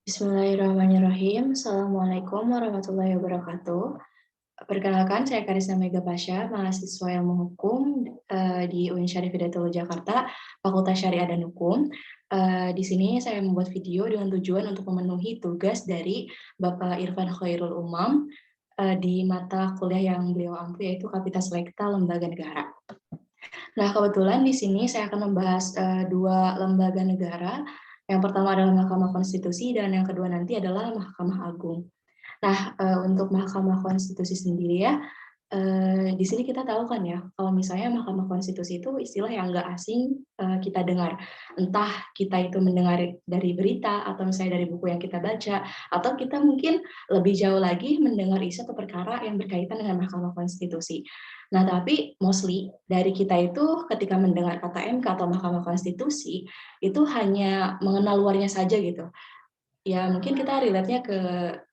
Bismillahirrahmanirrahim. Assalamualaikum warahmatullahi wabarakatuh. Perkenalkan, saya Karisma Mega Pasha, mahasiswa ilmu hukum di UIN Syarif Hidayatullah Jakarta, Fakultas Syariah dan Hukum. Di sini saya membuat video dengan tujuan untuk memenuhi tugas dari Bapak Irfan Khairul Umam di mata kuliah yang beliau ampu, yaitu Kapitas Lekta Lembaga Negara. Nah, kebetulan di sini saya akan membahas dua lembaga negara. Yang pertama adalah Mahkamah Konstitusi dan yang kedua nanti adalah Mahkamah Agung. Nah, untuk Mahkamah Konstitusi sendiri ya, di sini kita tahu kan ya, kalau misalnya Mahkamah Konstitusi itu istilah yang nggak asing kita dengar. Entah kita itu mendengar dari berita, atau misalnya dari buku yang kita baca, atau kita mungkin lebih jauh lagi mendengar isu atau perkara yang berkaitan dengan Mahkamah Konstitusi. Nah, tapi mostly dari kita itu ketika mendengar kata MK atau Mahkamah Konstitusi, itu hanya mengenal luarnya saja gitu. Ya, mungkin kita relate-nya ke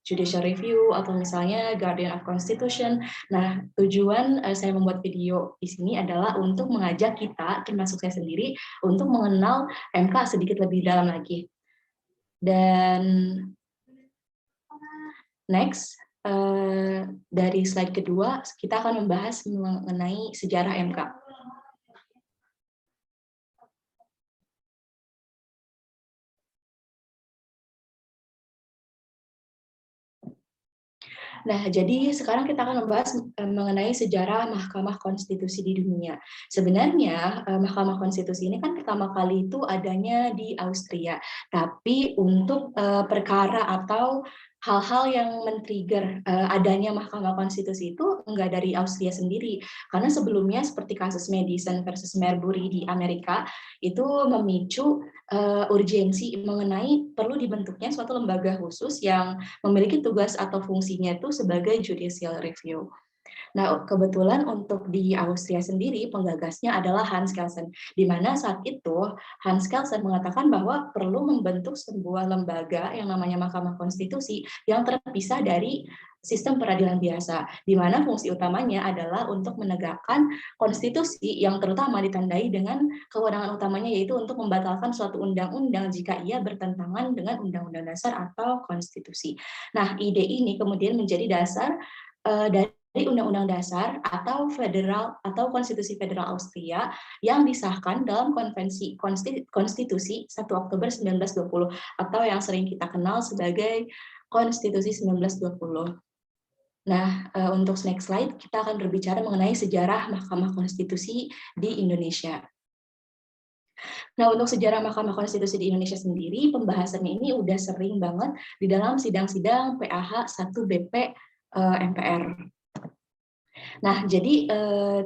judicial review atau misalnya Guardian of Constitution. Nah, tujuan saya membuat video di sini adalah untuk mengajak kita, termasuk saya sendiri, untuk mengenal MK sedikit lebih dalam lagi. Dan next, dari slide kedua, kita akan membahas mengenai sejarah MK. Nah, jadi sekarang kita akan membahas mengenai sejarah Mahkamah Konstitusi di dunia. Sebenarnya Mahkamah Konstitusi ini kan pertama kali itu adanya di Austria, tapi untuk perkara atau hal-hal yang men-trigger adanya Mahkamah Konstitusi itu enggak dari Austria sendiri, karena sebelumnya seperti kasus Madison versus Marbury di Amerika itu memicu urgensi mengenai perlu dibentuknya suatu lembaga khusus yang memiliki tugas atau fungsinya itu sebagai judicial review. Nah, kebetulan untuk di Austria sendiri penggagasnya adalah Hans Kelsen, di mana saat itu Hans Kelsen mengatakan bahwa perlu membentuk sebuah lembaga yang namanya Mahkamah Konstitusi yang terpisah dari sistem peradilan biasa, di mana fungsi utamanya adalah untuk menegakkan konstitusi yang terutama ditandai dengan kewenangan utamanya yaitu untuk membatalkan suatu undang-undang jika ia bertentangan dengan undang-undang dasar atau konstitusi. Nah, ide ini kemudian menjadi dasar dari Undang-Undang Dasar atau Federal atau Konstitusi Federal Austria yang disahkan dalam Konvensi Konstitusi 1 Oktober 1920 atau yang sering kita kenal sebagai Konstitusi 1920. Nah, untuk next slide kita akan berbicara mengenai sejarah Mahkamah Konstitusi di Indonesia. Nah, untuk sejarah Mahkamah Konstitusi di Indonesia sendiri, pembahasannya ini udah sering banget di dalam sidang-sidang PAH 1 BP MPR. Nah, jadi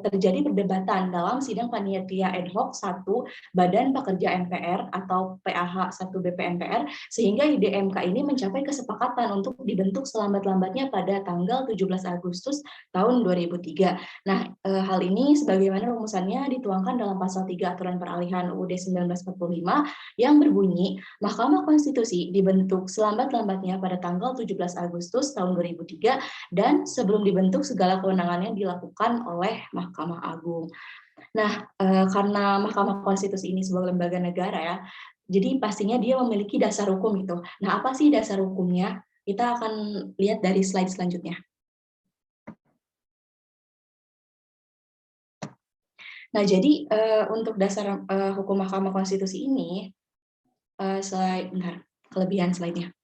terjadi perdebatan dalam sidang panitia ad hoc 1 Badan Pekerja MPR atau PAH 1 BP MPR, sehingga ide MK ini mencapai kesepakatan untuk dibentuk selambat-lambatnya pada tanggal 17 Agustus tahun 2003. Nah, hal ini sebagaimana rumusannya dituangkan dalam pasal 3 Aturan Peralihan UUD 1945 yang berbunyi, Mahkamah Konstitusi dibentuk selambat-lambatnya pada tanggal 17 Agustus tahun 2003 dan sebelum dibentuk segala kewenangannya dilakukan oleh Mahkamah Agung. Nah, karena Mahkamah Konstitusi ini sebuah lembaga negara ya, jadi pastinya dia memiliki dasar hukum itu. Nah, apa sih dasar hukumnya? Kita akan lihat dari slide selanjutnya. Nah, jadi untuk dasar hukum Mahkamah Konstitusi ini, kelebihan slide-nya.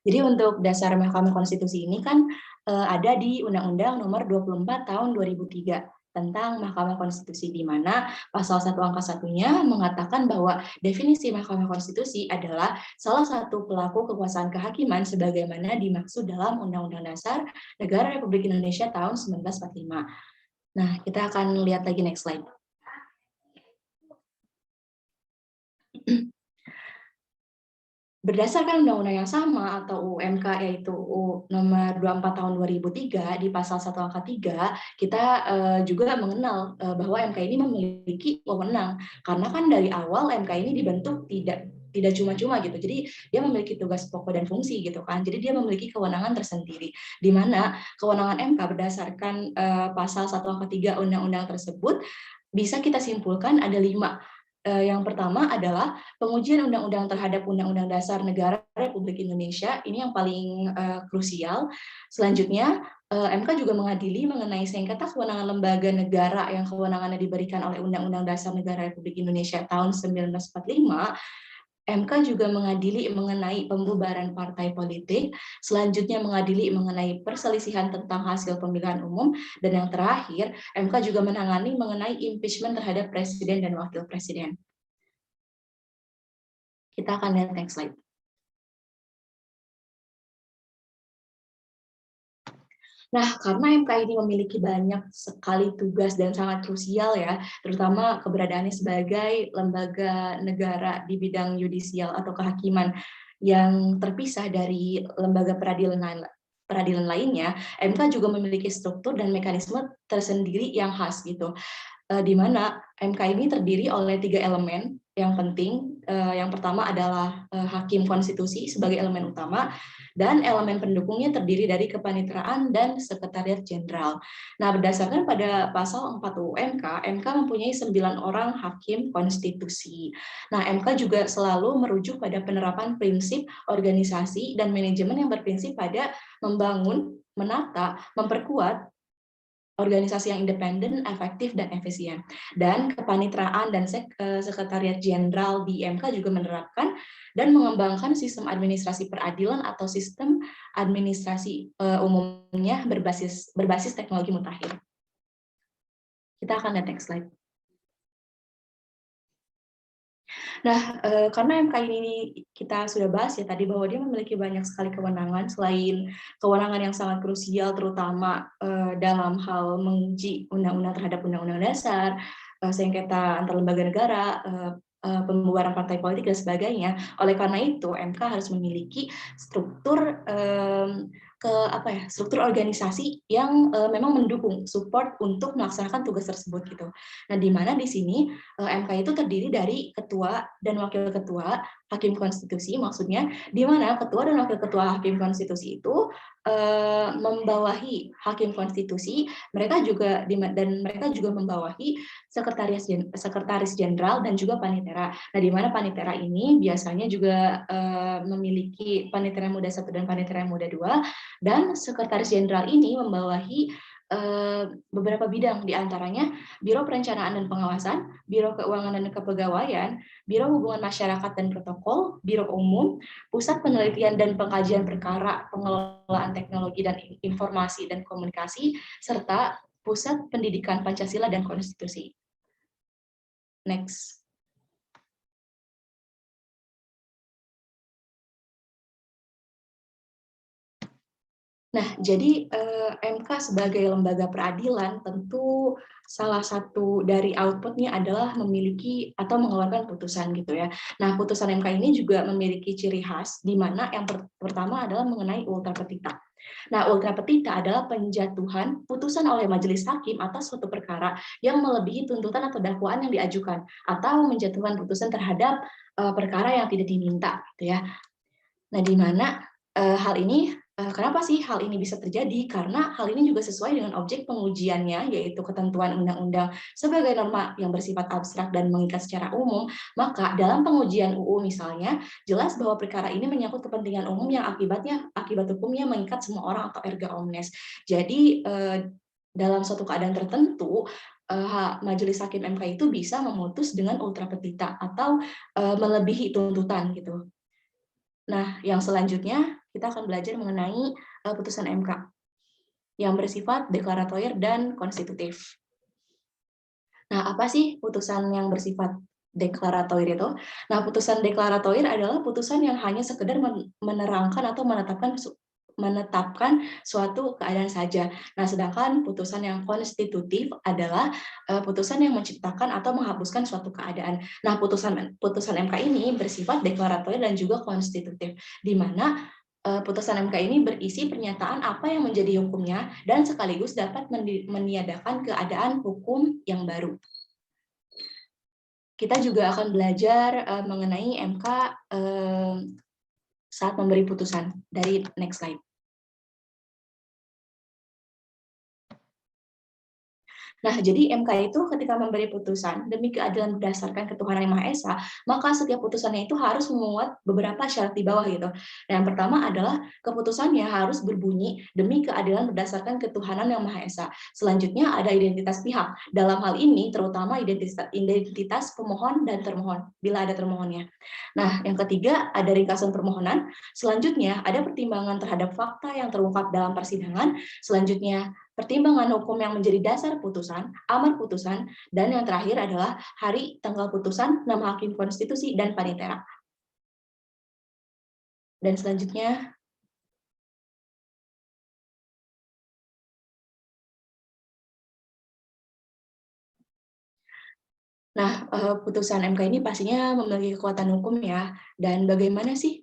Jadi untuk dasar Mahkamah Konstitusi ini kan ada di Undang-Undang Nomor 24 Tahun 2003 tentang Mahkamah Konstitusi, di mana pasal 1 angka 1-nya mengatakan bahwa definisi Mahkamah Konstitusi adalah salah satu pelaku kekuasaan kehakiman sebagaimana dimaksud dalam Undang-Undang Dasar Negara Republik Indonesia tahun 1945. Nah, kita akan lihat lagi next slide. Berdasarkan undang-undang yang sama atau UMK yaitu nomor 24 tahun 2003 di pasal 1 angka 3, kita juga mengenal bahwa MK ini memiliki wewenang, karena kan dari awal MK ini dibentuk tidak cuma-cuma gitu. Jadi dia memiliki tugas pokok dan fungsi gitu kan. Jadi dia memiliki kewenangan tersendiri, di mana kewenangan MK berdasarkan pasal 1 angka 3 undang-undang tersebut bisa kita simpulkan ada 5. Yang pertama adalah pengujian undang-undang terhadap Undang-Undang Dasar Negara Republik Indonesia. Ini yang paling krusial. Selanjutnya, MK juga mengadili mengenai sengketa kewenangan lembaga negara yang kewenangannya diberikan oleh Undang-Undang Dasar Negara Republik Indonesia tahun 1945. MK juga mengadili mengenai pembubaran partai politik, selanjutnya mengadili mengenai perselisihan tentang hasil pemilihan umum, dan yang terakhir, MK juga menangani mengenai impeachment terhadap presiden dan wakil presiden. Kita akan lihat next slide. Nah, karena MK ini memiliki banyak sekali tugas dan sangat krusial ya, terutama keberadaannya sebagai lembaga negara di bidang yudisial atau kehakiman yang terpisah dari lembaga peradilan lainnya, MK juga memiliki struktur dan mekanisme tersendiri yang khas gitu. Di mana MK ini terdiri oleh 3 elemen yang penting. Yang pertama adalah hakim konstitusi sebagai elemen utama, dan elemen pendukungnya terdiri dari kepaniteraan dan sekretariat jenderal. Nah, berdasarkan pada pasal 4 UU MK, MK mempunyai 9 orang hakim konstitusi. Nah, MK juga selalu merujuk pada penerapan prinsip organisasi dan manajemen yang berprinsip pada membangun, menata, memperkuat organisasi yang independen, efektif, dan efisien. Dan kepaniteraan dan sekretariat jenderal di MK juga menerapkan dan mengembangkan sistem administrasi peradilan atau sistem administrasi umumnya berbasis teknologi mutakhir. Kita akan lihat next slide. Nah, karena MK ini kita sudah bahas ya tadi bahwa dia memiliki banyak sekali kewenangan, selain kewenangan yang sangat krusial terutama dalam hal menguji undang-undang terhadap undang-undang dasar, sengketa antar lembaga negara, pembubaran partai politik dan sebagainya. Oleh karena itu, MK harus memiliki struktur struktur organisasi yang memang mendukung support untuk melaksanakan tugas tersebut gitu. Nah, di mana di sini MK itu terdiri dari ketua dan wakil ketua hakim konstitusi, maksudnya di mana ketua dan wakil ketua hakim konstitusi itu membawahi hakim konstitusi, mereka juga membawahi sekretaris jenderal dan juga panitera. Nah, di mana panitera ini biasanya juga memiliki panitera muda 1 dan panitera muda 2, dan sekretaris jenderal ini membawahi beberapa bidang, diantaranya Biro Perencanaan dan Pengawasan, Biro Keuangan dan Kepegawaian, Biro Hubungan Masyarakat dan Protokol, Biro Umum, Pusat Penelitian dan Pengkajian Perkara Pengelolaan Teknologi dan Informasi dan Komunikasi, serta Pusat Pendidikan Pancasila dan Konstitusi. Next. Nah, jadi MK sebagai lembaga peradilan tentu salah satu dari outputnya adalah memiliki atau mengeluarkan putusan gitu ya. Nah, putusan MK ini juga memiliki ciri khas, di mana yang pertama adalah mengenai ultra petita. Nah, ultra petita adalah penjatuhan putusan oleh majelis hakim atas suatu perkara yang melebihi tuntutan atau dakwaan yang diajukan, atau menjatuhkan putusan terhadap perkara yang tidak diminta, gitu ya. Nah, di mana hal ini, kenapa sih hal ini bisa terjadi? Karena hal ini juga sesuai dengan objek pengujiannya, yaitu ketentuan undang-undang sebagai norma yang bersifat abstrak dan mengikat secara umum. Maka dalam pengujian UU misalnya, jelas bahwa perkara ini menyangkut kepentingan umum yang akibat hukumnya mengikat semua orang atau erga omnes. Jadi dalam suatu keadaan tertentu, majelis hakim MK itu bisa memutus dengan ultra petita atau melebihi tuntutan gitu. Nah, yang selanjutnya kita akan belajar mengenai putusan MK yang bersifat deklaratoir dan konstitutif. Nah, apa sih putusan yang bersifat deklaratoir itu? Nah, putusan deklaratoir adalah putusan yang hanya sekedar menerangkan atau menetapkan suatu keadaan saja. Nah, sedangkan putusan yang konstitutif adalah putusan yang menciptakan atau menghapuskan suatu keadaan. Nah, putusan MK ini bersifat deklaratoir dan juga konstitutif, di mana putusan MK ini berisi pernyataan apa yang menjadi hukumnya dan sekaligus dapat meniadakan keadaan hukum yang baru. Kita juga akan belajar mengenai MK saat memberi putusan. Dari next slide. Nah, jadi MK itu ketika memberi putusan demi keadilan berdasarkan ketuhanan yang Maha Esa, maka setiap putusannya itu harus memuat beberapa syarat di bawah gitu. Nah, yang pertama adalah keputusannya harus berbunyi demi keadilan berdasarkan ketuhanan yang Maha Esa. Selanjutnya ada identitas pihak. Dalam hal ini terutama identitas pemohon dan termohon bila ada termohonnya. Nah, yang ketiga ada ringkasan permohonan. Selanjutnya ada pertimbangan terhadap fakta yang terungkap dalam persidangan. Selanjutnya pertimbangan hukum yang menjadi dasar putusan, amar putusan, dan yang terakhir adalah hari tanggal putusan, nama hakim konstitusi, dan panitera. Dan selanjutnya, nah, putusan MK ini pastinya memiliki kekuatan hukum ya. Dan bagaimana sih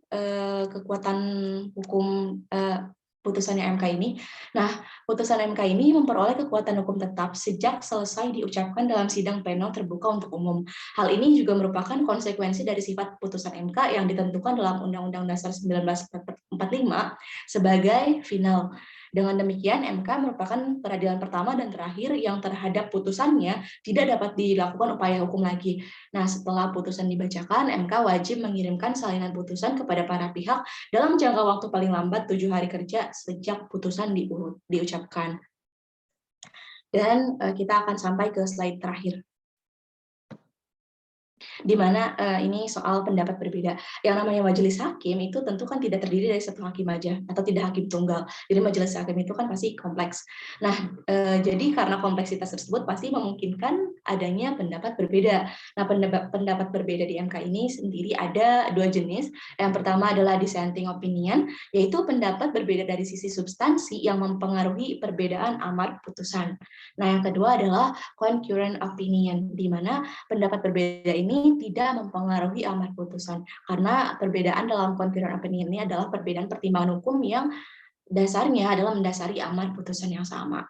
kekuatan hukum putusannya MK ini? Nah, putusan MK ini memperoleh kekuatan hukum tetap sejak selesai diucapkan dalam sidang pleno terbuka untuk umum. Hal ini juga merupakan konsekuensi dari sifat putusan MK yang ditentukan dalam Undang-Undang Dasar 1945 sebagai final. Dengan demikian, MK merupakan peradilan pertama dan terakhir yang terhadap putusannya tidak dapat dilakukan upaya hukum lagi. Nah, setelah putusan dibacakan, MK wajib mengirimkan salinan putusan kepada para pihak dalam jangka waktu paling lambat 7 hari kerja sejak putusan diucapkan. Dan kita akan sampai ke slide terakhir, di mana ini soal pendapat berbeda. Yang namanya majelis hakim itu tentu kan tidak terdiri dari satu hakim aja atau tidak hakim tunggal. Jadi majelis hakim itu kan pasti kompleks. Nah, jadi karena kompleksitas tersebut pasti memungkinkan adanya pendapat berbeda. Nah, pendapat berbeda di MK ini sendiri ada dua jenis. Yang pertama adalah dissenting opinion, yaitu pendapat berbeda dari sisi substansi yang mempengaruhi perbedaan amar putusan. Nah, yang kedua adalah concurrent opinion, di mana pendapat berbeda ini tidak mempengaruhi amar putusan karena perbedaan dalam concurrent opinion ini adalah perbedaan pertimbangan hukum yang dasarnya adalah mendasari amar putusan yang sama.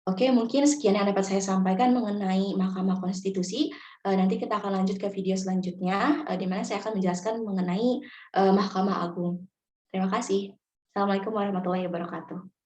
Oke, mungkin sekian yang dapat saya sampaikan mengenai Mahkamah Konstitusi. Nanti kita akan lanjut ke video selanjutnya, di mana saya akan menjelaskan mengenai Mahkamah Agung. Terima kasih. Assalamualaikum warahmatullahi wabarakatuh.